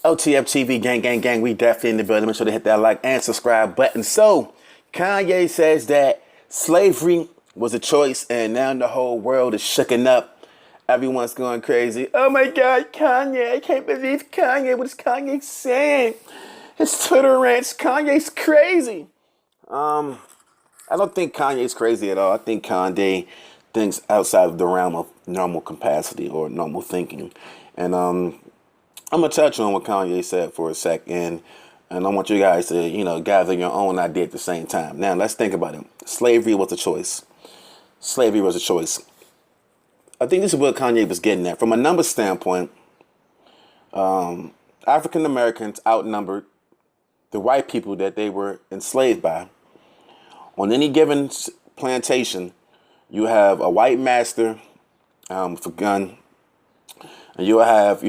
OTF-TV, gang, gang, gang. We definitely in the building. Make sure to hit that like and subscribe button. So, Kanye says that slavery was a choice, and now the whole world is shooken up. Everyone's going crazy. Oh my God, Kanye! I can't believe Kanye. What is Kanye saying? His Twitter rants. Kanye's crazy. I don't think Kanye's crazy at all. I think Kanye thinks outside of the realm of normal capacity or normal thinking, and I'm gonna touch on what Kanye said for a second, and I want you guys to, gather your own idea at the same time. Now, let's think about it. Slavery was a choice. Slavery was a choice. I think this is what Kanye was getting at. From a numbers standpoint, African Americans outnumbered the white people that they were enslaved by. On any given plantation, you have a white master with a gun, and you'll have,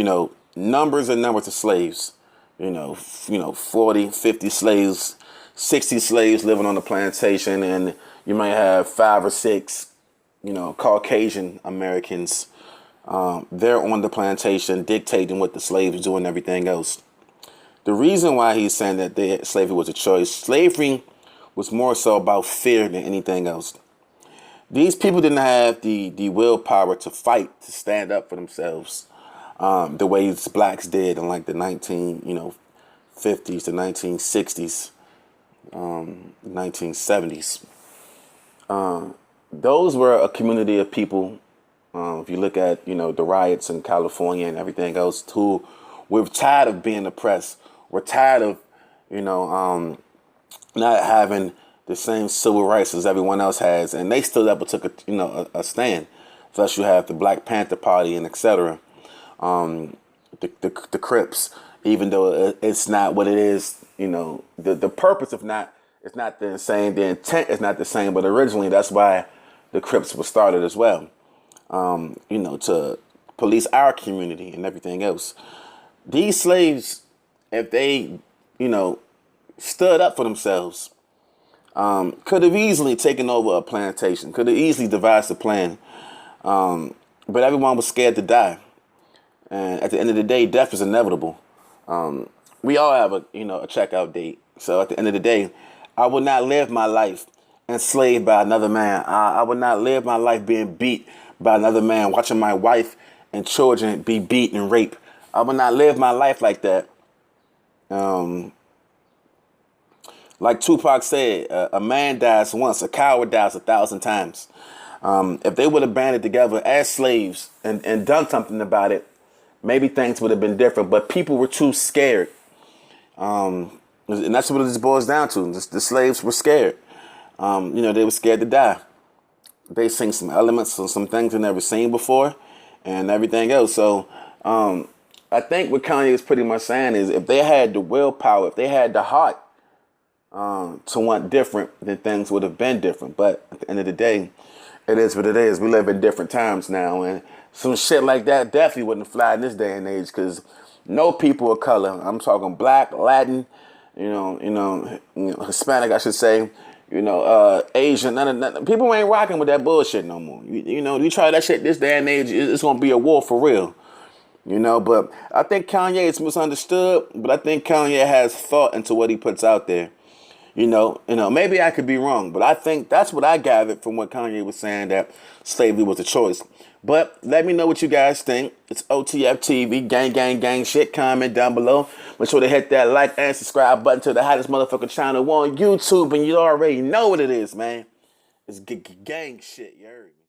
numbers and numbers of slaves, 40, 50 slaves, 60 slaves living on the plantation, and you might have 5 or 6, Caucasian Americans. They're on the plantation dictating what the slaves do and everything else. The reason why he's saying that slavery was a choice, slavery was more so about fear than anything else. These people didn't have the willpower to fight, to stand up for themselves. The way blacks did in like the 1950s, the 1960s, 1970s. Those were a community of people. If you look at, the riots in California and everything else, who were tired of being oppressed. We're tired of, not having the same civil rights as everyone else has, and they stood up and took a stand. Thus, you have the Black Panther Party and etc. The Crips, even though it's not what it is, the purpose of it's not the same, the intent is not the same, but originally that's why the Crips was started as well, to police our community and everything else. These slaves, if they, stood up for themselves, could have easily taken over a plantation, could have easily devised a plan, but everyone was scared to die. And at the end of the day, death is inevitable. We all have a checkout date. So at the end of the day, I would not live my life enslaved by another man. I would not live my life being beat by another man, watching my wife and children be beaten and raped. I would not live my life like that. Like Tupac said, a man dies once, a coward dies 1,000 times. If they would have banded together as slaves and done something about it, maybe things would have been different, but people were too scared. And that's what this boils down to. The slaves were scared. They were scared to die. They sing some elements of some things they've never seen before and everything else. So I think what Kanye is pretty much saying is if they had the willpower, if they had the heart to want different, then things would have been different. But at the end of the day, it is what it is. We live in different times now, and some shit like that definitely wouldn't fly in this day and age, because no people of color, I'm talking black, Latin, Hispanic, I should say, Asian, none, people ain't rocking with that bullshit no more. You try that shit this day and age, it's gonna be a war for real. But I think Kanye is misunderstood, but I think Kanye has thought into what he puts out there. Maybe I could be wrong, but I think that's what I gathered from what Kanye was saying, that slavery was a choice. But let me know what you guys think. It's OTF TV, gang, gang, gang shit. Comment down below. Make sure to hit that like and subscribe button to the hottest motherfucking channel on YouTube, and you already know what it is, man. It's gang shit, you heard me.